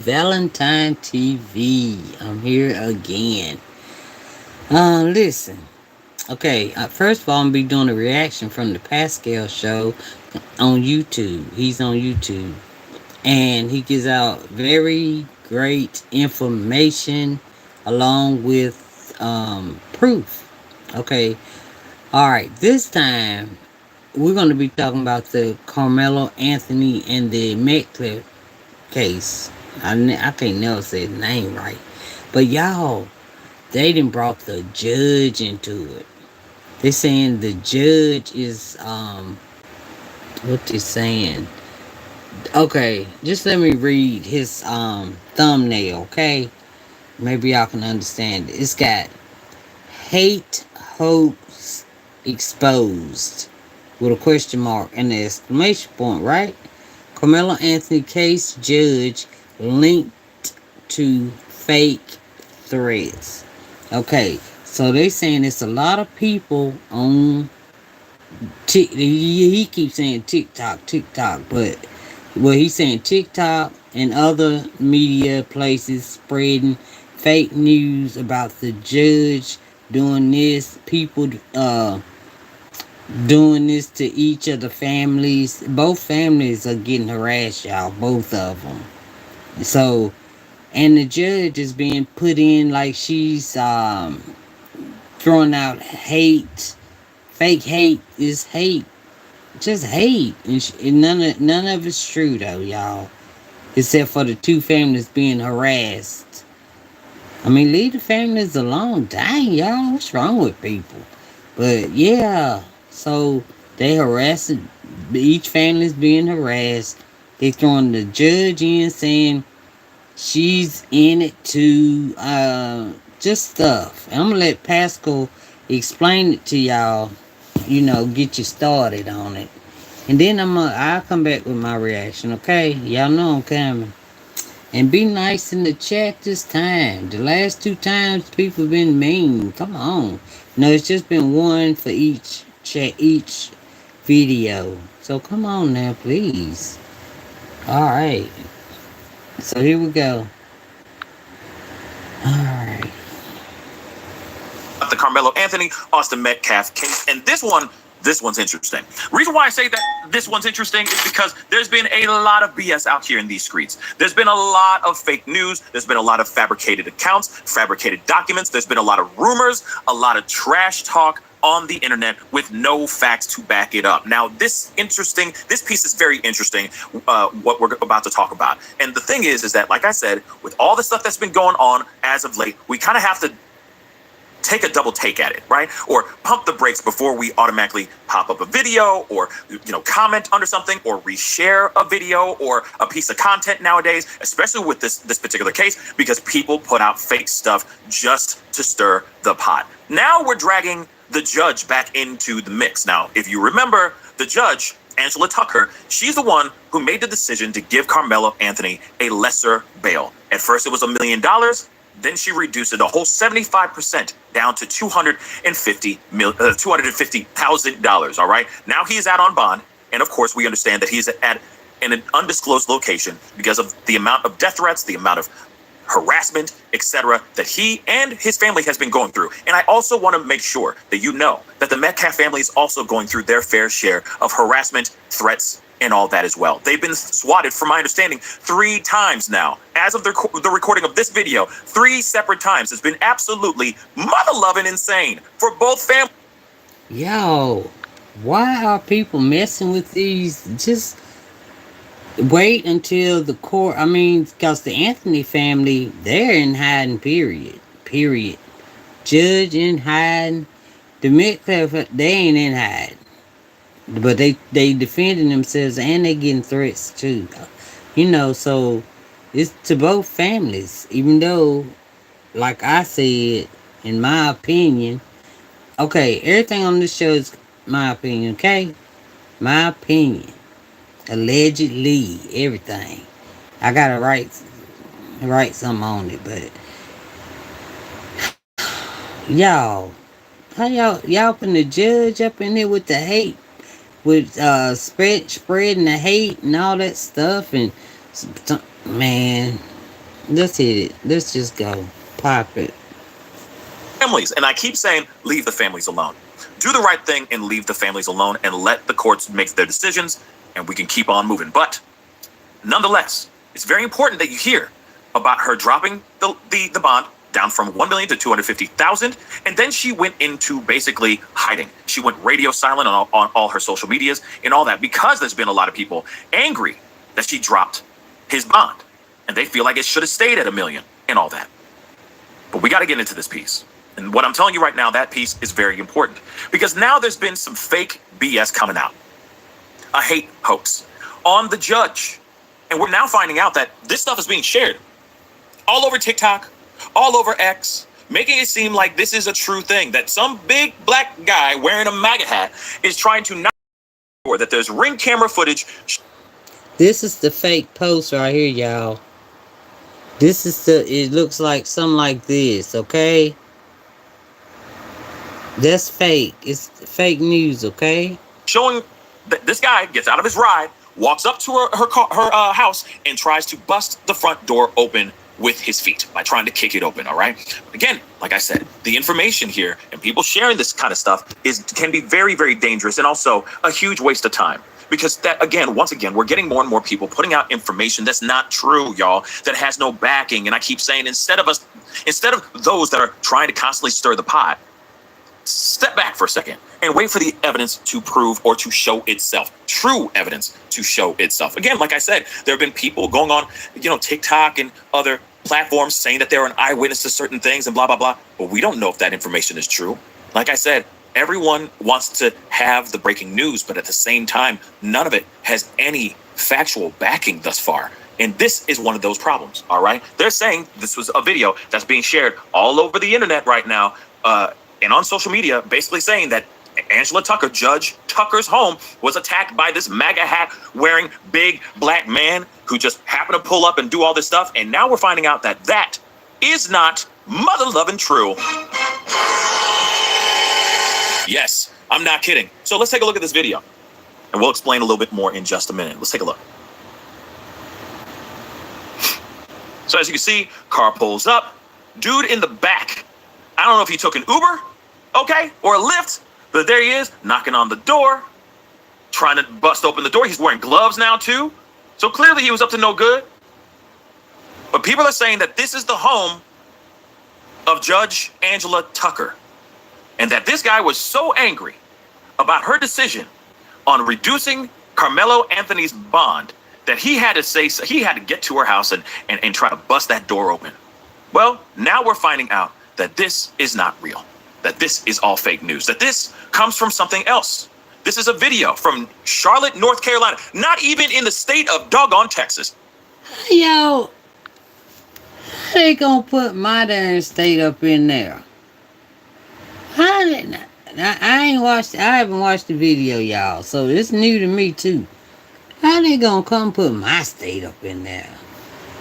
Valentine TV. I'm here again. Listen. Okay, first of all, I'm gonna be doing a reaction from the Pascal show on YouTube. He's on YouTube, and he gives out very great information along with proof. Okay, all right. This time we're gonna be talking about the Carmelo Anthony and the Metcalf case. I can't never say his name right. But y'all, they done brought the judge into it. They saying the judge is what they saying. Okay, just let me read his thumbnail, okay? Maybe y'all can understand it. It's got hate hoax exposed with a question mark and an exclamation point, right? Carmelo Anthony case judge linked to fake threats. Okay, so they saying it's a lot of people on he keeps saying TikTok, but well, he's saying TikTok and other media places spreading fake news about the judge doing this. People doing this to each of the families. Both families are getting harassed, y'all. Both of them. So, and the judge is being put in like she's throwing out hate. Fake hate is hate, just hate, and none of it's true though, y'all. Except for the two families being harassed. I mean, leave the families alone. Dang, y'all, what's wrong with people? But yeah, so they harassing. Each family's being harassed. They throwing the judge in, saying she's in it to just stuff. And I'm gonna let Pascal explain it to y'all. Get you started on it, and then I'll come back with my reaction. Okay, y'all know I'm coming. And be nice in the chat this time. The last two times people been mean. Come on. No, it's just been one for each chat, each video. So come on now, please. All right. So here we go. All right. The Carmelo Anthony, Austin Metcalf case. And this one's interesting. Reason why I say that this one's interesting is because there's been a lot of BS out here in these streets. There's been a lot of fake news. There's been a lot of fabricated accounts, fabricated documents. There's been a lot of rumors, a lot of trash talk on the internet with no facts to back it up. Now, this piece is very interesting, what we're about to talk about. And the thing is that, like I said, with all the stuff that's been going on as of late, we kind of have to take a double take at it, right? Or pump the brakes before we automatically pop up a video or, comment under something or reshare a video or a piece of content nowadays, especially with this particular case, because people put out fake stuff just to stir the pot. Now we're dragging the judge back into the mix. Now, if you remember, the judge, Angela Tucker, she's the one who made the decision to give Carmelo Anthony a lesser bail. At first, it was $1 million. Then she reduced it a whole 75% down to $250,000. All right. Now he is out on bond. And of course, we understand that he's at an undisclosed location because of the amount of death threats, the amount of harassment, etc., that he and his family has been going through. And I also want to make sure that you know that the Metcalf family is also going through their fair share of harassment, threats, and all that as well. They've been swatted, from my understanding, 3 times now. As of the recording of this video, 3 separate times. It's been absolutely mother-loving insane for both families. Yo, why are people messing with these? Just wait until the court. I mean, because the Anthony family, they're in hiding, period. Period. Judge in hiding. The Metcalf, they ain't in hiding. But they defending themselves and they getting threats too. So it's to both families. Even though, like I said, in my opinion, okay, everything on this show is my opinion, okay? My opinion. Allegedly, everything. I gotta write something on it, but y'all putting the judge up in there with the hate, with spreading the hate and all that stuff, and man, Let's hit it. Let's just go. Pop it. Families. And I keep saying, leave the families alone. Do the right thing and leave the families alone and let the courts make their decisions and we can keep on moving. But nonetheless, it's very important that you hear about her dropping the bond down from 1 million to 250,000. And then she went into basically hiding. She went radio silent on all her social medias and all that because there's been a lot of people angry that she dropped his bond. And they feel like it should have stayed at 1 million and all that. But we got to get into this piece. And what I'm telling you right now, that piece is very important because now there's been some fake BS coming out. A hate hoax on the judge. And we're now finding out that this stuff is being shared all over TikTok, all over X, making it seem like this is a true thing, that some big black guy wearing a MAGA hat is trying to not or that there's ring camera footage. This is the fake post right here, y'all. This is it looks like something like this, okay? That's fake. It's fake news, okay? Showing that this guy gets out of his ride, walks up to her house, and tries to bust the front door open with his feet by trying to kick it open, all right? Again, like I said, the information here and people sharing this kind of stuff can be very, very dangerous and also a huge waste of time. Because that, again, once again, we're getting more and more people putting out information that's not true, y'all, that has no backing. And I keep saying, instead of those that are trying to constantly stir the pot, step back for a second and wait for the evidence to prove or to show itself. True evidence to show itself. Again, like I said, there have been people going on, TikTok and other platforms saying that they're an eyewitness to certain things and blah, blah, blah. But we don't know if that information is true. Like I said, everyone wants to have the breaking news, but at the same time, none of it has any factual backing thus far. And this is one of those problems, all right? They're saying this was a video that's being shared all over the internet right now and on social media, basically saying that Angela Tucker, Judge Tucker's home, was attacked by this MAGA hat wearing big black man who just happened to pull up and do all this stuff. And now we're finding out that that is not mother-loving true. Yes, I'm not kidding. So let's take a look at this video and we'll explain a little bit more in just a minute. Let's take a look. So as you can see, car pulls up, dude in the back. I don't know if he took an Uber, okay, or a Lyft, but there he is knocking on the door, trying to bust open the door. He's wearing gloves now too. So clearly he was up to no good. But people are saying that this is the home of Judge Angela Tucker. And that this guy was so angry about her decision on reducing Karmelo Anthony's bond that he had to get to her house and try to bust that door open. Well, now we're finding out that this is not real, that this is all fake news, that this comes from something else. This is a video from Charlotte, North Carolina, not even in the state of doggone Texas. Yo, how they gonna put my darn state up in there? How did I haven't watched the video, y'all, so it's new to me too. How they gonna come put my state up in there?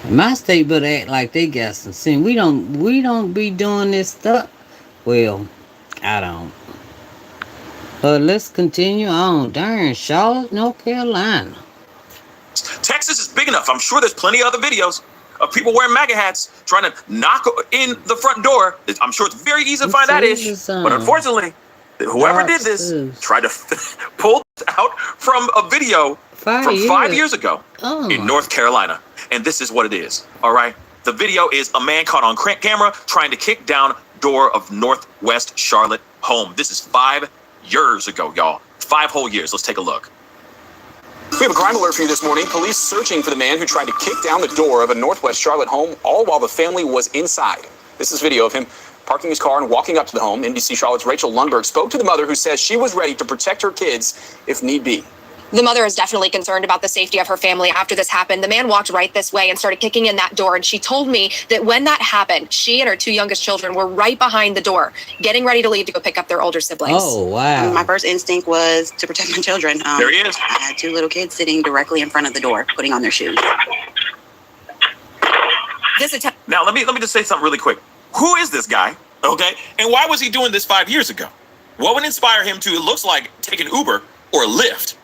My state better act like they got some sin. We don't be doing this stuff. Well, I don't. But let's continue on. Darn, Charlotte, North Carolina. Texas is big enough. I'm sure there's plenty of other videos of people wearing MAGA hats trying to knock in the front door. I'm sure it's very easy to find that ish. But unfortunately, whoever did this tried to pull out from a video from 5 years ago in North Carolina. And this is what it is, all right? The video is a man caught on camera trying to kick down door of Northwest Charlotte home. This is 5 years ago, y'all. 5 whole years. Let's take a look. We have a crime alert for you this morning. Police searching for the man who tried to kick down the door of a Northwest Charlotte home, all while the family was inside. This is video of him parking his car and walking up to the home. NBC Charlotte's Rachel Lundberg spoke to the mother who says she was ready to protect her kids if need be. The mother is definitely concerned about the safety of her family after this happened. The man walked right this way and started kicking in that door. And she told me that when that happened, she and her 2 youngest children were right behind the door, getting ready to leave to go pick up their older siblings. Oh, wow. My first instinct was to protect my children. There he is. I had 2 little kids sitting directly in front of the door, putting on their shoes. Now, let me just say something really quick. Who is this guy? Okay. And why was he doing this 5 years ago? What would inspire him to, it looks like, take an Uber or a Lyft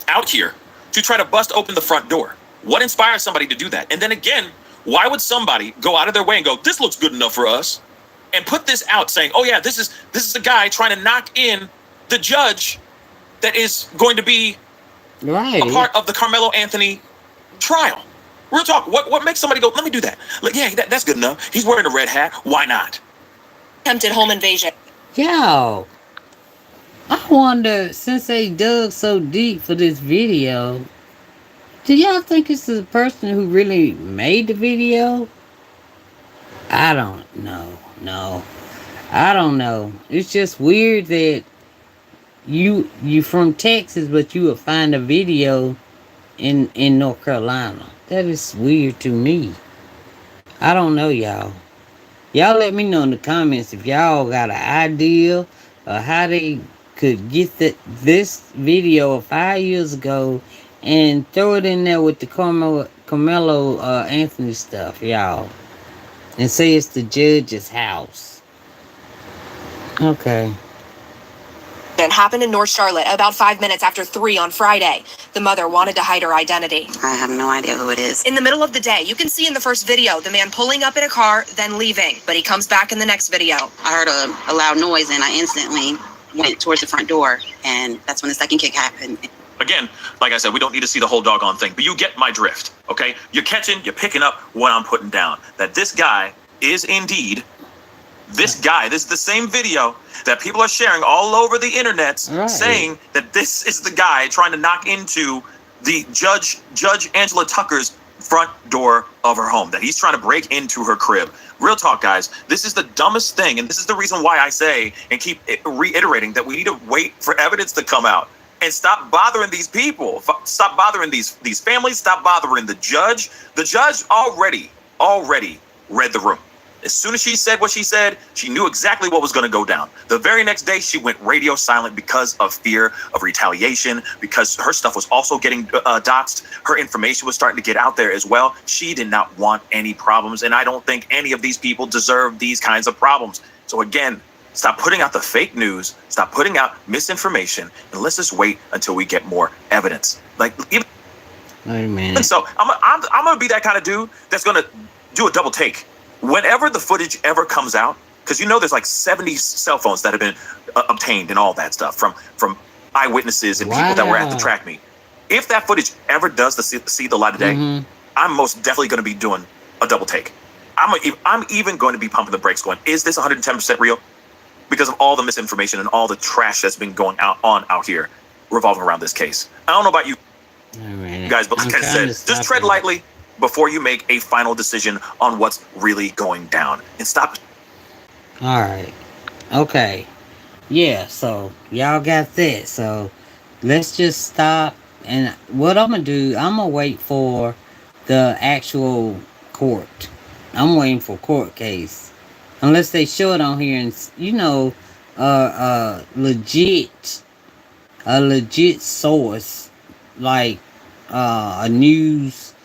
out here to try to bust open the front door? What inspires somebody to do that? And then again, Why would somebody go out of their way and go, this looks good enough for us, and put this out saying, oh yeah, this is the guy trying to knock in the judge that is going to be Right. a part of the Karmelo Anthony trial? Real talk. What makes somebody go, let me do that? Like, yeah, that's good enough. He's wearing a red hat. Why not? Attempted home invasion. Yo, I wonder, since they dug so deep for this video, do y'all think it's the person who really made the video? I don't know. No. I don't know. It's just weird that you from Texas, but you would find a video in North Carolina. That is weird to me. I don't know, y'all. Y'all let me know in the comments if y'all got an idea of how they could get this video of 5 years ago and throw it in there with the Karmelo Anthony stuff, y'all. And say it's the judge's house. Okay. It happened in North Charlotte about 5 minutes after 3 on Friday. The mother wanted to hide her identity. I have no idea who it is. In the middle of the day, you can see in the first video the man pulling up in a car, then leaving. But he comes back in the next video. I heard a loud noise and I instantly went towards the front door, and that's when the second kick happened. Again, like I said, we don't need to see the whole doggone thing, but you get my drift, okay? You're picking up what I'm putting down. That this guy is indeed this guy. This is the same video that people are sharing all over the internet, saying that this is the guy trying to knock into the Judge Angela Tucker's front door of her home, that he's trying to break into her crib. Real talk, guys, this is the dumbest thing, and this is the reason why I say and keep reiterating that we need to wait for evidence to come out and stop bothering these people, stop bothering these families, stop bothering the judge. The judge already read the room. As soon as she said what she said, she knew exactly what was going to go down. The very next day, she went radio silent because of fear of retaliation, because her stuff was also getting doxxed. Her information was starting to get out there as well. She did not want any problems, and I don't think any of these people deserve these kinds of problems. So again, stop putting out the fake news, stop putting out misinformation, and let's just wait until we get more evidence. Like, even so, I'm gonna be that kind of dude that's gonna do a double take. Whenever the footage ever comes out, because you know there's like 70 cell phones that have been obtained and all that stuff from eyewitnesses and people that were at the track meet. If that footage ever does see the light of day, I'm most definitely going to be doing a double take. I'm even going to be pumping the brakes going, is this 110% real? Because of all the misinformation and all the trash that's been going out here revolving around this case. I don't know about you guys, but like I said, just tread lightly before you make a final decision on what's really going down, and stop. All right. Okay. Yeah, so y'all got that. So let's just stop. And what I'm going to do, I'm going to wait for the actual court. I'm waiting for court case. Unless they show it on here and, you know, a legit source, like a news,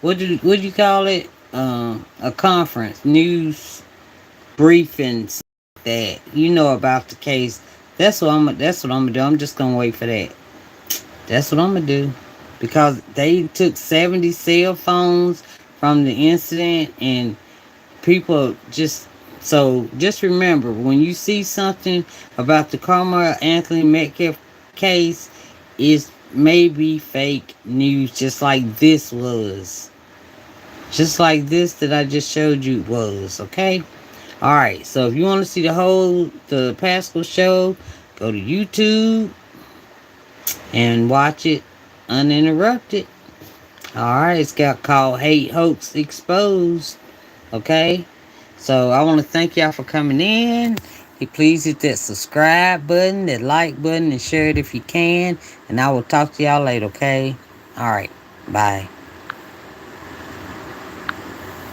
what do you call it? A conference, news briefing, that you know about the case. That's what I'm gonna do. I'm just gonna wait for that. That's what I'm gonna do, because they took 70 cell phones from the incident, and people just remember, when you see something about the Karmelo Anthony Metcalf case, is maybe fake news, just like this was. Just like this that I just showed you was, okay? Alright, so if you want to see the Pascal show, go to YouTube and watch it uninterrupted. Alright, it's got called HOAX Exposed. Okay? So I want to thank y'all for coming in. Please hit that subscribe button, that like button, and share it if you can. And I will talk to y'all later, okay? Alright, bye.